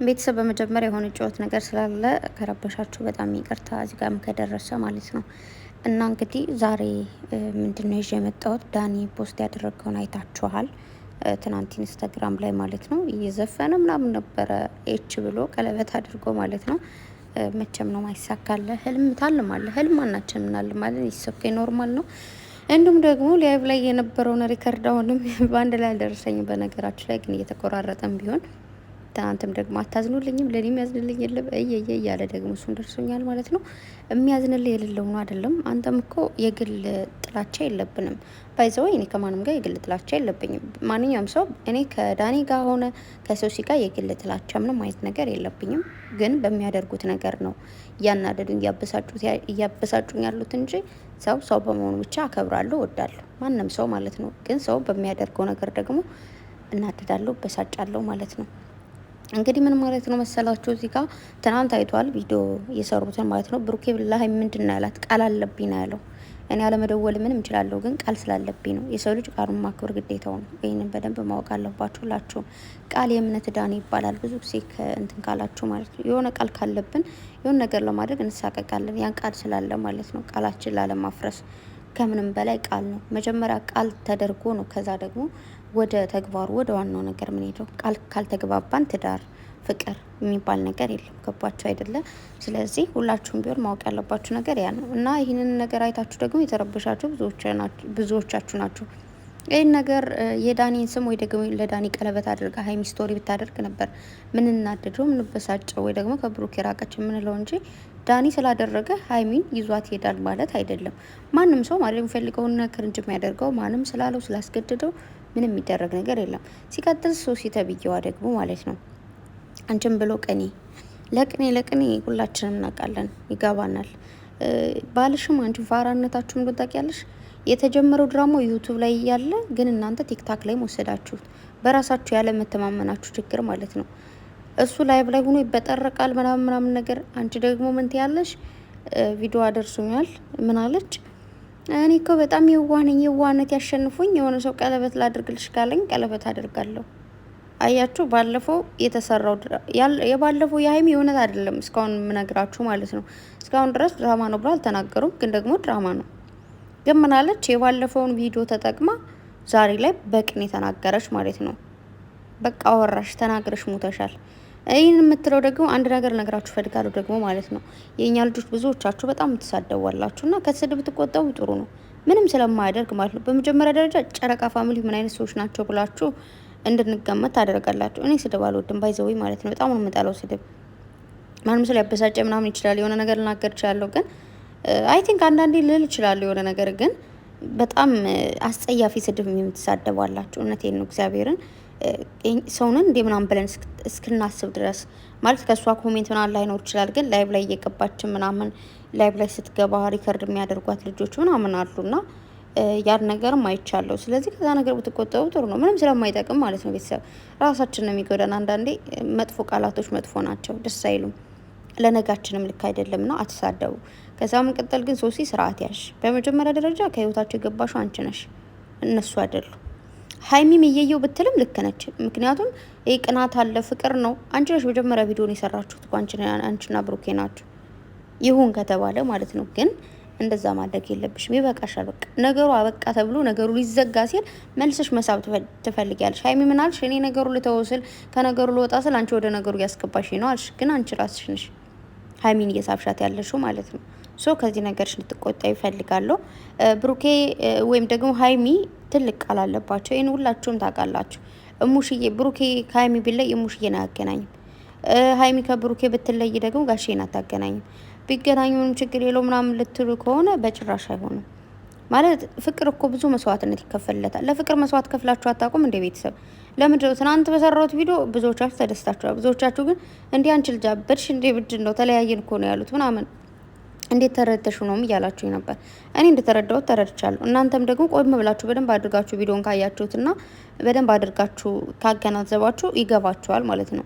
ቤተሰብ በመጀመሪያ የሆነ ጨዋታ ነገር ስላለ ከረበሻችሁ በጣም ይቅርታ እዚህ ጋርም ከደረሰ ማለት ነው። እና እንግዲህ ዛሬ ምንድነው ይዤ የመጣሁት ዳኒ ፖስት ያደረገውን አይታችኋል። ትናንት ኢንስታግራም ላይ ማለት ነው እየዘፈነ ምናምን ነበረ ኤች ብሎ ቀለበት አድርጎ ማለት ነው። መቼም ነው ማይሳካለ ህልም ታልማለ ህልም ማናችን ምናልማለን ይሰከ ኖርማል ነው። እንዲሁም ደግሞ ላይቭ ላይ የነበረውን ሪከርድ አሁንም በአንድ ላይ አልደረሰኝም። በነገራችን ላይ ግን እየተቆራረጠም ቢሆን ትናንትም ደግሞ አታዝኑልኝም ለኔ የሚያዝንልኝ የለም እያለ ደግሞ እሱን ደርሶኛል ማለት ነው። የሚያዝንልኝ የሌለው ነው አይደለም። አንተም እኮ የግል ጥላቻ የለብንም ባይዘው እኔ ከማንም ጋር የግል ጥላቻ የለብኝም። ማንኛውም ሰው እኔ ከዳኒ ጋር ሆነ ከሶሲ ጋር የግል ጥላቻ ምንም አይነት ነገር የለብኝም። ግን በሚያደርጉት ነገር ነው እያናደዱኝ እያበሳጩኝ ያሉት እንጂ ሰው በመሆኑ ብቻ አከብራለሁ እወዳለሁ ማንም ሰው ማለት ነው። ግን ሰው በሚያደርገው ነገር ደግሞ እናደዳለሁ በሳጫለሁ ማለት ነው። እንግዲህ ምን ማለት ነው መሰላችሁ? እዚህ ጋር ትናንት አይቷል ቪዲዮ የሰሩትን ማለት ነው። ብሩኬ ብላህ ምንድነው ያላት? ቃል አለብኝ ነው ያለው። እኔ አለመደወል ምንም እችላለሁ፣ ግን ቃል ስላለብኝ ነው። የሰው ልጅ ቃሉን ማክበር ግዴታው ነው። ይሄንን በደንብ ማወቅ አለባችሁ ሁላችሁም። ቃል የእምነት ዳን ይባላል። ብዙ ጊዜ እንትን ካላችሁ ማለት ነው የሆነ ቃል ካለብን የሆነ ነገር ለማድረግ እንሳቀቃለን። ያን ቃል ስላለ ማለት ነው። ቃላችን ላለማፍረስ ከምንም በላይ ቃል ነው። መጀመሪያ ቃል ተደርጎ ነው ከዛ ደግሞ ወደ ተግባሩ ወደ ዋናው ነገር ምን ሄደው ቃል ካልተግባባን ትዳር ፍቅር የሚባል ነገር የለም። ገባችሁ አይደለ? ስለዚህ ሁላችሁም ቢሆን ማወቅ ያለባችሁ ነገር ያ ነው። እና ይህንን ነገር አይታችሁ ደግሞ የተረበሻችሁ ብዙዎቻችሁ ናችሁ። ይህን ነገር የዳኒን ስም ወይ ደግሞ ለዳኒ ቀለበት አድርጋ ሀይሚ ስቶሪ ብታደርግ ነበር ምን እናደደው ምን በሳጨው ወይ ደግሞ ከብሩክ የራቀች የምንለው እንጂ ዳኒ ስላደረገ ሀይሚን ይዟት ይሄዳል ማለት አይደለም። ማንም ሰው ማለት የሚፈልገውን ነገር እንጂ የሚያደርገው ማንም ስላለው ስላስገደደው ምንም የሚደረግ ነገር የለም። ሲቀጥል ሶሲ ተብዬዋ ደግሞ ማለት ነው አንቺም ብሎ ለቅኔ ሁላችንም እናውቃለን፣ ይገባናል። ባልሽም አንቺ ፋራነታችሁን ግን ታውቂያለሽ። የተጀመረው ድራማው ዩቱብ ላይ እያለ ግን እናንተ ቲክታክ ላይ ወሰዳችሁት። በራሳችሁ ያለ መተማመናችሁ ችግር ማለት ነው። እሱ ላይቭ ላይ ሆኖ ይበጠረቃል ምናምን ነገር። አንቺ ደግሞ ምን ትያለሽ? ቪዲዮ አደርሱኛል ምን አለች? እኔ እኮ በጣም የዋነት ያሸንፉኝ የሆነ ሰው ቀለበት ላድርግልሽ ካለኝ ቀለበት አድርጋለሁ። አያችሁ፣ ባለፈው የተሰራው የባለፈው የሀይሚ የእውነት አይደለም እስካሁን የምነግራችሁ ማለት ነው። እስካሁን ድረስ ድራማ ነው ብሎ አልተናገሩም፣ ግን ደግሞ ድራማ ነው። ግን ምን አለች? የባለፈውን ቪዲዮ ተጠቅማ ዛሬ ላይ በቅኔ ተናገረች ማለት ነው። በቃ አወራሽ ተናግረሽ ሞተሻል። ይህን የምትለው ደግሞ አንድ ነገር ነግራችሁ ፈልጋለሁ ደግሞ ማለት ነው። የእኛ ልጆች ብዙዎቻችሁ በጣም ትሳደዋላችሁ እና ከስድብ ብትቆጠቡ ጥሩ ነው። ምንም ስለማያደርግ ማለት ነው። በመጀመሪያ ደረጃ ጨረቃ ፋሚሊ ምን አይነት ሰዎች ናቸው ብላችሁ እንድንገመት ታደርጋላችሁ። እኔ ስድብ አልወድም ባይዘወይ ማለት ነው። በጣም ነው የምጠላው ስድብ። ማንም ሰው ሊያበሳጨ ምናምን ይችላል፣ የሆነ ነገር ልናገር እችላለሁ፣ ግን አይ ቲንክ አንዳንዴ ልል እችላለሁ የሆነ ነገር፣ ግን በጣም አስጸያፊ ስድብ የምትሳደባላችሁ። እውነቴን ነው እግዚአብሔርን ሰውንን እንደ ምናምን ብለን እስክናስብ ድረስ ማለት ከእሷ ኮሜንት ምናምን ላይኖር ይችላል፣ ግን ላይቭ ላይ እየገባችን ምናምን ላይቭ ላይ ስትገባ ሪከርድ የሚያደርጓት ልጆች ምናምን አሉና ያን ነገርም አይቻለሁ። ስለዚህ ከዛ ነገር ብትቆጠቡ ጥሩ ነው። ምንም ስለማይጠቅም ማለት ነው። ቤተሰብ ራሳችን ነው የሚጎዳን። አንዳንዴ መጥፎ ቃላቶች መጥፎ ናቸው፣ ደስ አይሉም፣ ለነጋችንም ልክ አይደለም ነው። አትሳደቡ። ከዛ መቀጠል ግን ሶሲ ስርዓት ያሽ። በመጀመሪያ ደረጃ ከህይወታቸው የገባሽው አንቺ ነሽ፣ እነሱ አይደሉ። ሀይሚም እየየው ብትልም ልክ ነች። ምክንያቱም ይህ ቅናት አለ፣ ፍቅር ነው። አንቺ ነሽ መጀመሪያ ቪዲዮን የሰራችሁት እኮ አንቺና ብሩኬ ናችሁ። ይሁን ከተባለ ማለት ነው። ግን እንደዛ ማድረግ የለብሽም። ይበቃሻል። በቃ ነገሩ አበቃ ተብሎ ነገሩ ሊዘጋ ሲል መልሰሽ መሳብ ትፈልጊያለሽ። ሀይሚ ምን አልሽ? እኔ ነገሩ ልተወስል ከነገሩ ልወጣ ስል አንቺ ወደ ነገሩ እያስገባሽ ነው አልሽ። ግን አንቺ ራስሽ ነሽ ሀይሚን እየሳብሻት ያለሽው ማለት ነው። ሶ ከዚህ ነገርሽ ልትቆጣ ይፈልጋለሁ። ብሩኬ ወይም ደግሞ ሀይሚ ትልቅ ቃል አለባቸው። ይህን ሁላችሁም ታውቃላችሁ። እሙሽዬ ብሩኬ ከሀይሚ ቢለይ እሙሽዬን አያገናኝም። ሀይሚ ከብሩኬ ብትለይ ደግሞ ጋሼን አታገናኝም። ቢገናኙ ምንም ችግር የለው ምናምን ልትሉ ከሆነ በጭራሽ አይሆንም። ማለት ፍቅር እኮ ብዙ መስዋዕትነት ይከፈልለታል። ለፍቅር መስዋዕት ከፍላችሁ አታውቁም እንደ ቤተሰብ? ለምንድነው ትናንት በሰራሁት ቪዲዮ ብዙዎቻችሁ ተደስታችኋል። ብዙዎቻችሁ ግን እንዲህ አንቺ ልጅ አበድሽ እንዴ ብድን ነው ተለያየን እኮ ነው ያሉት ምናምን እንዴት ተረድተሽ ነው እያላችሁ ነበር። እኔ እንደተረዳሁት ተረድቻለሁ። እናንተም ደግሞ ቆም ብላችሁ በደንብ አድርጋችሁ ቪዲዮን ካያችሁትና በደንብ አድርጋችሁ ካገናዘባችሁ ይገባችኋል ማለት ነው።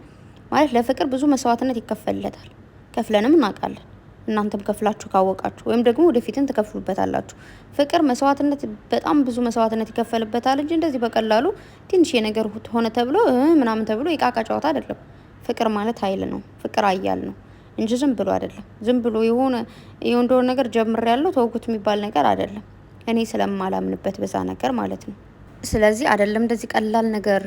ማለት ለፍቅር ብዙ መስዋዕትነት ይከፈልለታል። ከፍለንም እናውቃለን። እናንተም ከፍላችሁ ካወቃችሁ ወይም ደግሞ ወደፊትን ትከፍሉበታላችሁ። ፍቅር መስዋዕትነት በጣም ብዙ መስዋዕትነት ይከፈልበታል እንጂ እንደዚህ በቀላሉ ትንሽ ነገር ሆነ ተብሎ ምናምን ተብሎ የቃቃ ጨዋታ አይደለም። ፍቅር ማለት ኃይል ነው። ፍቅር አያል ነው እንጂ ዝም ብሎ አይደለም። ዝም ብሎ የሆነ የወንዶን ነገር ጀምሬያለሁ ተውኩት የሚባል ነገር አይደለም። እኔ ስለማላምንበት በዛ ነገር ማለት ነው። ስለዚህ አይደለም እንደዚህ ቀላል ነገር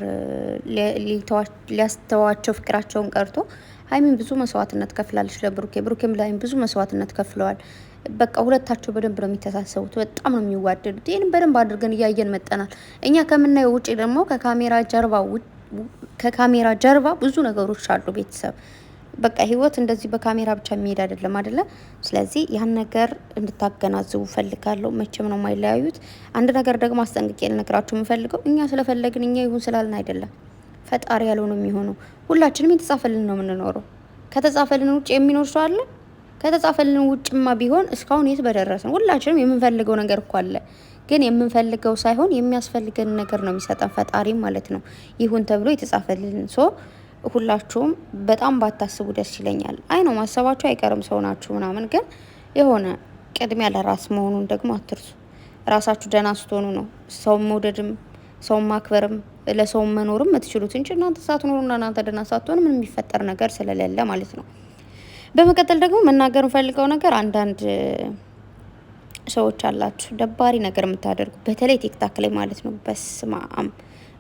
ሊያስተዋቸው ፍቅራቸውን ቀርቶ ሀይሚን ብዙ መስዋዕትነት ከፍላለች ለብሩኬ፣ ብሩኬም ላይም ብዙ መስዋዕትነት ከፍለዋል። በቃ ሁለታቸው በደንብ ነው የሚተሳሰቡት፣ በጣም ነው የሚዋደዱት። ይህን በደንብ አድርገን እያየን መጠናል። እኛ ከምናየው ውጪ ደግሞ ከካሜራ ጀርባ ብዙ ነገሮች አሉ ቤተሰብ። በቃ ህይወት እንደዚህ በካሜራ ብቻ የሚሄድ አይደለም አይደለ? ስለዚህ ያን ነገር እንድታገናዝቡ ፈልጋለሁ። መቼም ነው የማይለያዩት። አንድ ነገር ደግሞ አስጠንቅቄ ልነግራችሁ የምፈልገው እኛ ስለፈለግን እኛ ይሁን ስላልን አይደለም። ፈጣሪ ያለው ነው የሚሆነው። ሁላችንም የተጻፈልን ነው የምንኖረው። ከተጻፈልን ውጭ የሚኖር ሰው አለ? ከተጻፈልን ውጭማ ቢሆን እስካሁን የት በደረስን። ሁላችንም የምንፈልገው ነገር እኮ አለ። ግን የምንፈልገው ሳይሆን የሚያስፈልገን ነገር ነው የሚሰጠን ፈጣሪ ማለት ነው። ይሁን ተብሎ የተጻፈልን ሁላችሁም በጣም ባታስቡ ደስ ይለኛል። አይ ነው ማሰባችሁ አይቀርም፣ ሰው ናችሁ ምናምን። ግን የሆነ ቅድሚያ ለራስ መሆኑን ደግሞ አትርሱ። ራሳችሁ ደህና ስትሆኑ ነው ሰው መውደድም ሰው ማክበርም ለሰው መኖርም የምትችሉት እንጂ እናንተ ሳትኖሩና እናንተ ደህና ሳትሆኑ ምንም የሚፈጠር ነገር ስለሌለ ማለት ነው። በመቀጠል ደግሞ መናገር ፈልገው ነገር አንዳንድ ሰዎች አላችሁ ደባሪ ነገር የምታደርጉ በተለይ ቲክታክ ላይ ማለት ነው። በስማም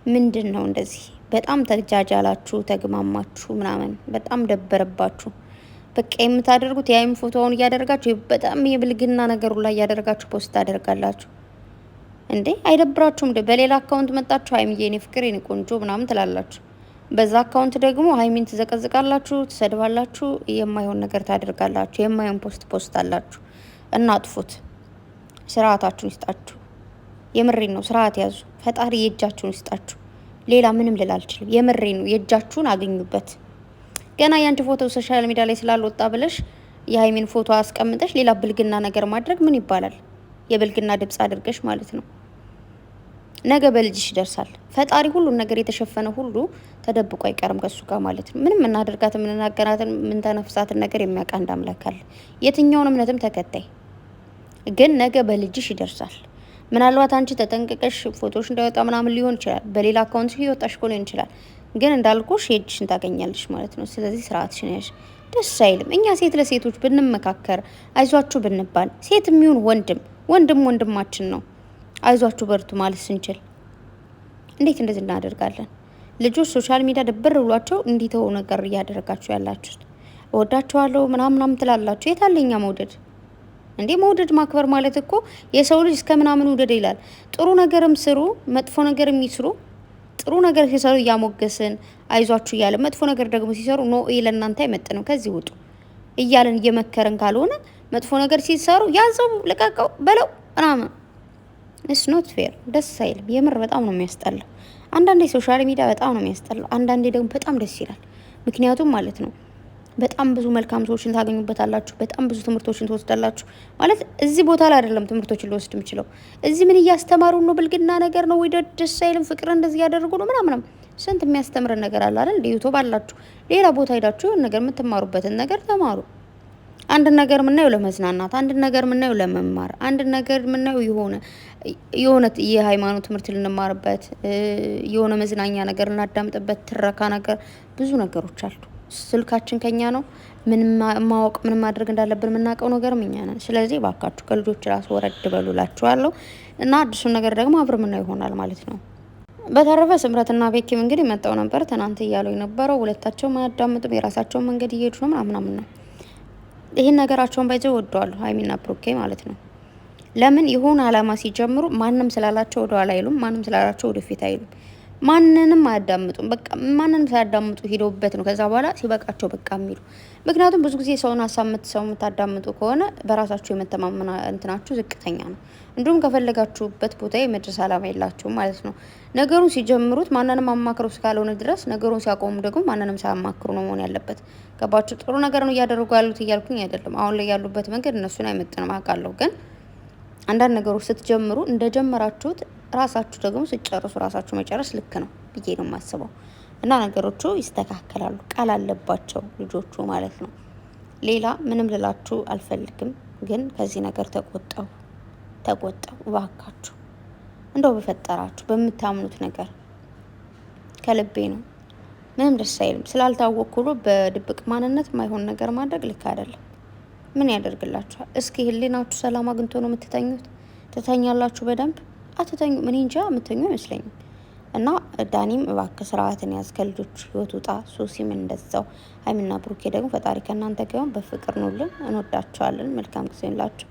ምንድን ነው እንደዚህ በጣም ተጃጃላችሁ፣ ተግማማችሁ ምናምን በጣም ደበረባችሁ። በቃ የምታደርጉት የአይም ፎቶውን እያደረጋችሁ በጣም የብልግና ነገሩ ላይ እያደረጋችሁ ፖስት ታደርጋላችሁ። እንዴ አይደብራችሁም? በሌላ አካውንት መጣችሁ ሀይሚዬ የኔ ፍቅር የኔ ቆንጆ ምናምን ትላላችሁ። በዛ አካውንት ደግሞ ሀይሚን ትዘቀዝቃላችሁ፣ ትሰድባላችሁ፣ የማይሆን ነገር ታደርጋላችሁ፣ የማይሆን ፖስት አላችሁ። እናጥፉት። ስርዓታችሁን ይስጣችሁ። የምሬን ነው። ስርዓት ያዙ። ፈጣሪ የእጃችሁን ይስጣችሁ። ሌላ ምንም ልል አልችልም። የምሬ ነው። የእጃችሁን አገኙበት። ገና ያንቺ ፎቶ ሶሻል ሚዲያ ላይ ስላልወጣ ብለሽ የሀይሚን ፎቶ አስቀምጠሽ ሌላ ብልግና ነገር ማድረግ ምን ይባላል? የብልግና ድምጽ አድርገሽ ማለት ነው። ነገ በልጅሽ ይደርሳል። ፈጣሪ ሁሉን ነገር የተሸፈነ ሁሉ ተደብቆ አይቀርም ከሱ ጋር ማለት ነው። ምንም እናደርጋትን ምንናገራትን ምንተነፍሳትን ነገር የሚያውቅ አንድ አምላክ አለ። የትኛውን እምነትም ተከታይ ግን ነገ በልጅሽ ይደርሳል። ምናልባት አንቺ ተጠንቅቀሽ ፎቶሽ እንዳይወጣ ምናምን ሊሆን ይችላል። በሌላ አካውንት ይወጣሽ እኮ ሊሆን ይችላል። ግን እንዳልኩሽ የእጅሽን ታገኛለሽ ማለት ነው። ስለዚህ ስርዓትሽን ያዥ። ደስ አይልም። እኛ ሴት ለሴቶች ብንመካከር አይዟችሁ ብንባል ሴት የሚሆን ወንድማችን ነው። አይዟችሁ በርቱ ማለት ስንችል እንዴት እንደዚህ እናደርጋለን? ልጆች ሶሻል ሚዲያ ድብር ብሏቸው እንዲተው ነገር እያደረጋችሁ ያላችሁት እወዳችኋለሁ ምናምን ትላላችሁ። የታለኛ መውደድ እንዴ? መውደድ ማክበር ማለት እኮ የሰው ልጅ እስከ ምናምን ውደድ ይላል። ጥሩ ነገርም ስሩ፣ መጥፎ ነገርም ይስሩ። ጥሩ ነገር ሲሰሩ እያሞገስን አይዟችሁ እያለ መጥፎ ነገር ደግሞ ሲሰሩ ኖ ለእናንተ አይመጥንም ከዚህ ውጡ እያለን እየመከረን ካልሆነ መጥፎ ነገር ሲሰሩ ያዘው ልቀቀው በለው ምናምን ኢትስ ኖት ፌር። ደስ አይልም። የምር በጣም ነው የሚያስጠላው። አንዳንዴ ሶሻል ሚዲያ በጣም ነው የሚያስጠላው። አንዳንዴ ደግሞ በጣም ደስ ይላል። ምክንያቱም ማለት ነው በጣም ብዙ መልካም ሰዎችን ታገኙበታላችሁ። በጣም ብዙ ትምህርቶችን ትወስዳላችሁ። ማለት እዚህ ቦታ ላይ አይደለም ትምህርቶችን ልወስድ የምችለው። እዚህ ምን እያስተማሩ ነው? ብልግና ነገር ነው ወይ? ደስ አይልም። ፍቅር እንደዚህ ያደርጉ ነው ምናምን። ስንት የሚያስተምረን ነገር አለ አይደል? ዩቲዩብ አላችሁ። ሌላ ቦታ ሄዳችሁ የሆነ ነገር የምትማሩበትን ነገር ተማሩ። አንድ ነገር የምናየው ለመዝናናት፣ አንድ ነገር የምናየው ለመማር፣ አንድ ነገር የምናየው የሆነ የሃይማኖት ትምህርት ልንማርበት፣ የሆነ መዝናኛ ነገር እናዳምጥበት፣ ትረካ ነገር፣ ብዙ ነገሮች አሉ። ስልካችን ከኛ ነው። ምን ማወቅ ምን ማድረግ እንዳለብን የምናውቀው ነገርም እኛ ነን። ስለዚህ ባካችሁ ከልጆች ራስ ወረድ በሉላችኋለሁ እና አዲሱን ነገር ደግሞ አብረን ምናየው ይሆናል ማለት ነው። በተረፈ ስምረትና ቤኪም እንግዲህ መጣው ነበር ትናንት እያለው የነበረው ሁለታቸው ማያዳምጡም የራሳቸውን መንገድ እየሄዱ ነው ምናምን ነው። ይሄን ነገራቸውን ባይዘው ወደዋለሁ ሀይሚና ብሩኬ ማለት ነው። ለምን የሆነ አላማ ሲጀምሩ ማንም ስላላቸው ወደ ኋላ አይሉም፣ ማንም ስላላቸው ወደፊት አይሉም። ማንንም አያዳምጡም። በቃ ማንንም ሳያዳምጡ ሄደውበት ነው ከዛ በኋላ ሲበቃቸው በቃ የሚሉ። ምክንያቱም ብዙ ጊዜ ሰውን ሀሳብ የምታዳምጡ ከሆነ በራሳችሁ የመተማመን እንትናችሁ ዝቅተኛ ነው። እንዲሁም ከፈለጋችሁበት ቦታ የመድረስ አላማ የላችሁም ማለት ነው። ነገሩን ሲጀምሩት ማንንም አማክረው እስካልሆነ ድረስ ነገሩን ሲያቆሙ ደግሞ ማንንም ሳያማክሩ ነው መሆን ያለበት። ገባችሁ? ጥሩ ነገር ነው እያደረጉ ያሉት እያልኩኝ አይደለም። አሁን ላይ ያሉበት መንገድ እነሱን አይመጥንም አውቃለሁ። ግን አንዳንድ ነገሮች ስትጀምሩ እንደጀመራችሁት ራሳችሁ ደግሞ ስጨርሱ ራሳችሁ መጨረስ ልክ ነው ብዬ ነው የማስበው። እና ነገሮቹ ይስተካከላሉ። ቃል አለባቸው ልጆቹ ማለት ነው። ሌላ ምንም ልላችሁ አልፈልግም። ግን ከዚህ ነገር ተቆጠቡ እባካችሁ። እንደው በፈጠራችሁ በምታምኑት ነገር ከልቤ ነው። ምንም ደስ አይልም። ስላልታወቅኩ ብሎ በድብቅ ማንነት ማይሆን ነገር ማድረግ ልክ አይደለም። ምን ያደርግላችኋል? እስኪ ህሊናችሁ ሰላም አግኝቶ ነው የምትተኙት? ትተኛላችሁ በደንብ አትተኙ? ምን እንጃ የምተኙ አይመስለኝም። እና ዳኒም እባክህ ስርዓትን ያዝ፣ ከልጆች ህይወት ውጣ። ሶሲም እንደዛው። ሀይሚና ብሩኬ ደግሞ ፈጣሪ ከእናንተ ጋር በፍቅር ኑልን። እንወዳቸዋለን። መልካም ጊዜ ላችሁ።